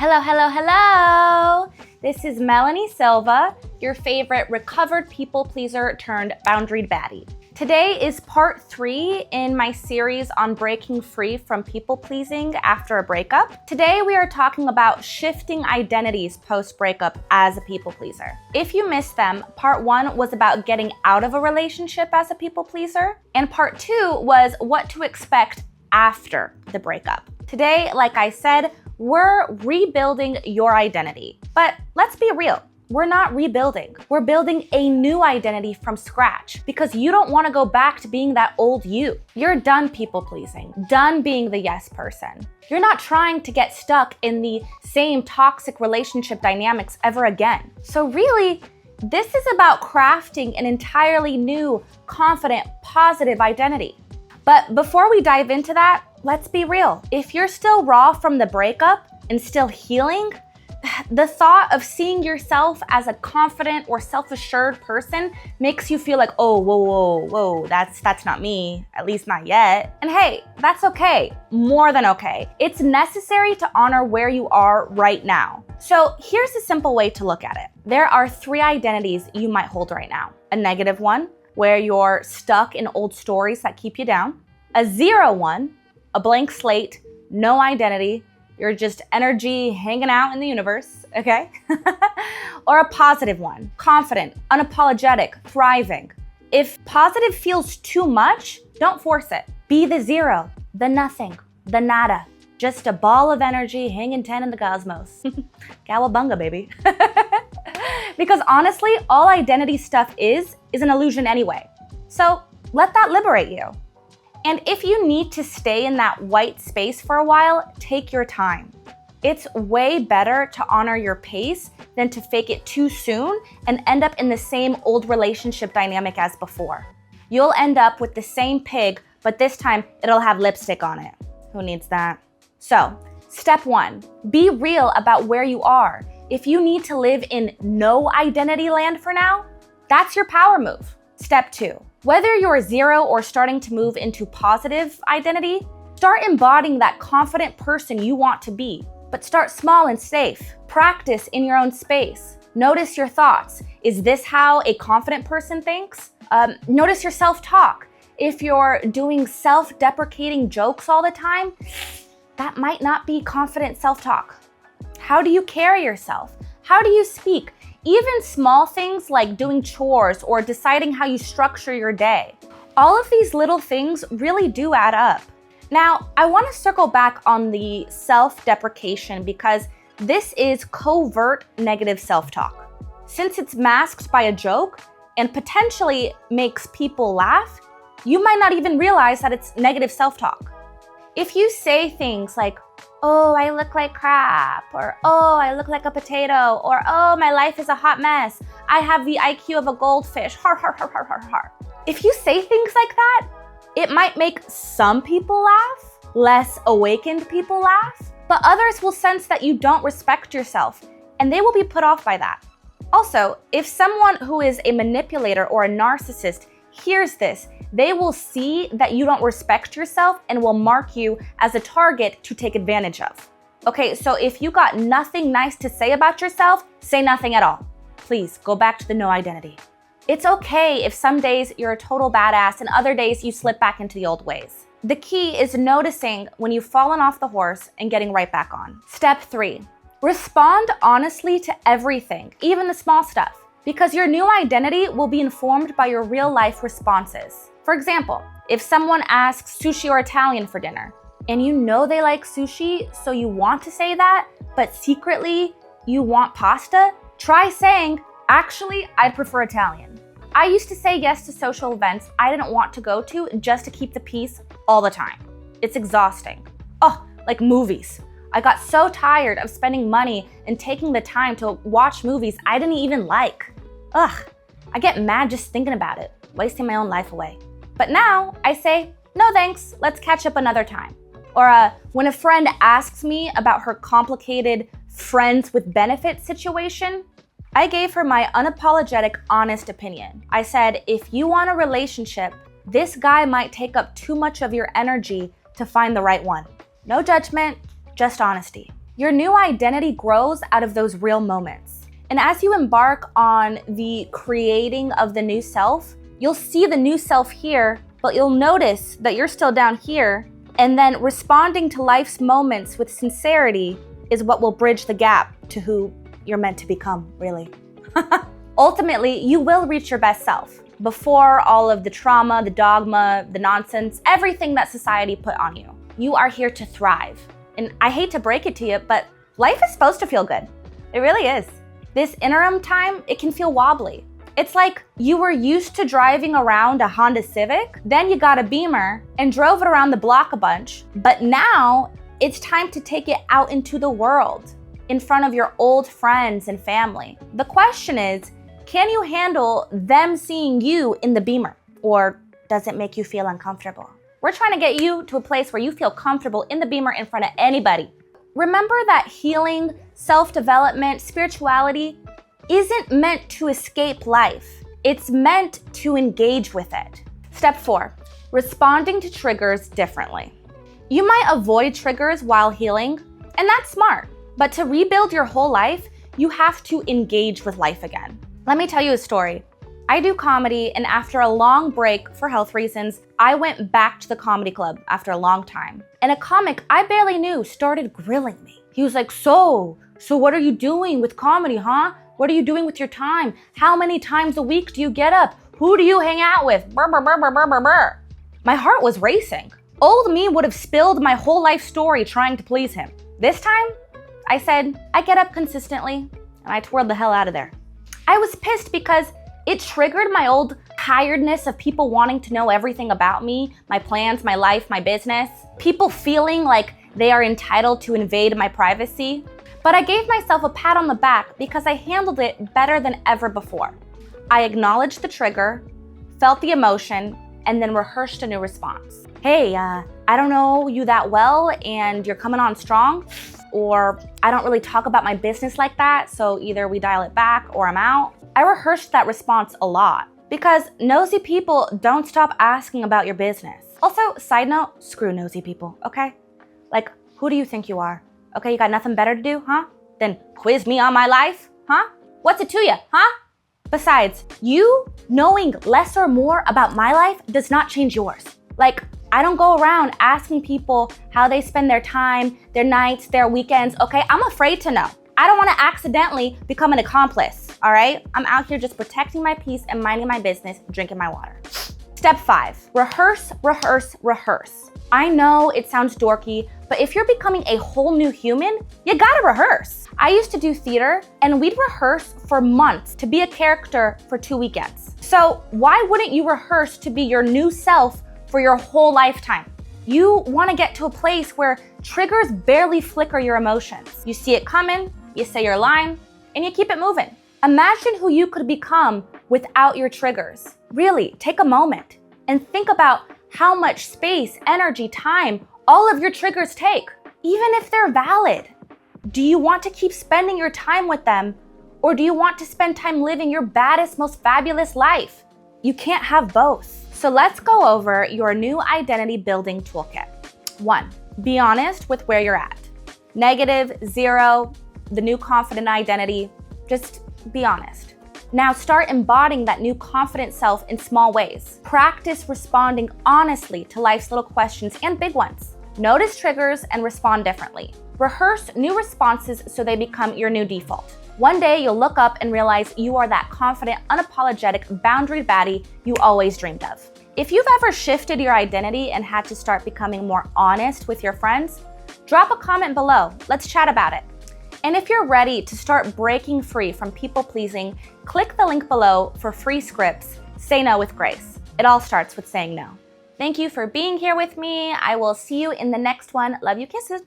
Hello, hello, hello! This is Melanie Silva, your favorite recovered people pleaser turned boundaried baddie. Today is part 3 in my series on breaking free from people pleasing after a breakup. Today we are talking about shifting identities post-breakup as a people pleaser. If you missed them, part 1 was about getting out of a relationship as a people pleaser, and part 2 was what to expect after the breakup. Today, like I said, we're rebuilding your identity. But let's be real, we're not rebuilding. We're building a new identity from scratch because you don't want to go back to being that old you. You're done people pleasing, done being the yes person. You're not trying to get stuck in the same toxic relationship dynamics ever again. So really, this is about crafting an entirely new, confident, positive identity. But before we dive into that, let's be real. If you're still raw from the breakup and still healing, the thought of seeing yourself as a confident or self-assured person makes you feel like, oh, whoa, that's not me, at least not yet. And hey, that's okay, more than okay. It's necessary to honor where you are right now. So here's a simple way to look at it. There are 3 identities you might hold right now. A negative one, where you're stuck in old stories that keep you down. A 0 one, a blank slate, no identity, you're just energy hanging out in the universe, okay? Or a positive one, confident, unapologetic, thriving. If positive feels too much, don't force it. Be the 0, the nothing, the nada. Just a ball of energy hanging 10 in the cosmos. Cowabunga, baby. Because honestly, all identity stuff is an illusion anyway. So let that liberate you. And if you need to stay in that white space for a while, take your time. It's way better to honor your pace than to fake it too soon and end up in the same old relationship dynamic as before. You'll end up with the same pig, but this time it'll have lipstick on it. Who needs that? So, step 1, be real about where you are. If you need to live in no identity land for now, that's your power move. Step 2, whether you're 0 or starting to move into positive identity, start embodying that confident person you want to be. But start small and safe. Practice in your own space. Notice your thoughts. Is this how a confident person thinks? Notice your self-talk. If you're doing self-deprecating jokes all the time, that might not be confident self-talk. How do you carry yourself? How do you speak? Even small things like doing chores or deciding how you structure your day. All of these little things really do add up. Now, I want to circle back on the self-deprecation because this is covert negative self-talk. Since it's masked by a joke and potentially makes people laugh, you might not even realize that it's negative self-talk. If you say things like, oh, I look like crap, or oh, I look like a potato, or oh, my life is a hot mess, I have the IQ of a goldfish, har, har, har, har, har, har. If you say things like that, it might make some people laugh, less awakened people laugh, but others will sense that you don't respect yourself, and they will be put off by that. Also, if someone who is a manipulator or a narcissist hears this, they will see that you don't respect yourself and will mark you as a target to take advantage of. Okay, so if you got nothing nice to say about yourself, say nothing at all. Please go back to the no identity. It's okay if some days you're a total badass and other days you slip back into the old ways. The key is noticing when you've fallen off the horse and getting right back on. Step 3, respond honestly to everything, even the small stuff, because your new identity will be informed by your real life responses. For example, if someone asks sushi or Italian for dinner, and you know they like sushi, so you want to say that, but secretly you want pasta, try saying, actually, I'd prefer Italian. I used to say yes to social events I didn't want to go to just to keep the peace all the time. It's exhausting. Oh, like movies. I got so tired of spending money and taking the time to watch movies I didn't even like. Ugh, I get mad just thinking about it, wasting my own life away. But now I say, no thanks, let's catch up another time. Or when a friend asks me about her complicated friends with benefits situation, I gave her my unapologetic, honest opinion. I said, if you want a relationship, this guy might take up too much of your energy to find the right one. No judgment, just honesty. Your new identity grows out of those real moments. And as you embark on the creating of the new self, you'll see the new self here, but you'll notice that you're still down here. And then responding to life's moments with sincerity is what will bridge the gap to who you're meant to become, really. Ultimately, you will reach your best self before all of the trauma, the dogma, the nonsense, everything that society put on you. You are here to thrive. And I hate to break it to you, but life is supposed to feel good. It really is. This interim time, it can feel wobbly. It's like you were used to driving around a Honda Civic, then you got a Beamer and drove it around the block a bunch, but now it's time to take it out into the world, in front of your old friends and family. The question is, can you handle them seeing you in the Beamer? Or does it make you feel uncomfortable? We're trying to get you to a place where you feel comfortable in the Beamer in front of anybody. Remember that healing, self-development, spirituality isn't meant to escape life. It's meant to engage with it. Step 4, responding to triggers differently. You might avoid triggers while healing, and that's smart. But to rebuild your whole life, you have to engage with life again. Let me tell you a story. I do comedy, and after a long break for health reasons, I went back to the comedy club after a long time. And a comic I barely knew started grilling me. He was like, so what are you doing with comedy, huh? What are you doing with your time? How many times a week do you get up? Who do you hang out with? Brr, brr, brr, brr, brr, brr, brr. My heart was racing. Old me would have spilled my whole life story trying to please him. This time, I said, I get up consistently, and I twirled the hell out of there. I was pissed because it triggered my old tiredness of people wanting to know everything about me, my plans, my life, my business. People feeling like they are entitled to invade my privacy. But I gave myself a pat on the back because I handled it better than ever before. I acknowledged the trigger, felt the emotion, and then rehearsed a new response. Hey, I don't know you that well and you're coming on strong, or I don't really talk about my business like that, so either we dial it back or I'm out. I rehearsed that response a lot because nosy people don't stop asking about your business. Also, side note, screw nosy people, okay? Like, who do you think you are? Okay, you got nothing better to do, huh? Then quiz me on my life, huh? What's it to you, huh? Besides, you knowing less or more about my life does not change yours. Like, I don't go around asking people how they spend their time, their nights, their weekends, okay? I'm afraid to know. I don't want to accidentally become an accomplice, all right? I'm out here just protecting my peace and minding my business, drinking my water. Step 5, rehearse, rehearse, rehearse. I know it sounds dorky, but if you're becoming a whole new human, you gotta rehearse. I used to do theater, and we'd rehearse for months to be a character for 2 weekends. So why wouldn't you rehearse to be your new self for your whole lifetime? You wanna get to a place where triggers barely flicker your emotions. You see it coming, you say your line, and you keep it moving. Imagine who you could become without your triggers. Really, take a moment and think about how much space, energy, time all of your triggers take, even if they're valid. Do you want to keep spending your time with them, or do you want to spend time living your baddest, most fabulous life? You can't have both. So let's go over your new identity building toolkit. 1, be honest with where you're at. Negative, 0, the new confident identity, just be honest. Now start embodying that new confident self in small ways. Practice responding honestly to life's little questions and big ones. Notice triggers and respond differently. Rehearse new responses so they become your new default. One day you'll look up and realize you are that confident, unapologetic, boundary baddie you always dreamed of. If you've ever shifted your identity and had to start becoming more honest with your friends, drop a comment below. Let's chat about it. And if you're ready to start breaking free from people-pleasing, click the link below for free scripts. Say no with grace. It all starts with saying no. Thank you for being here with me. I will see you in the next one. Love you, kisses.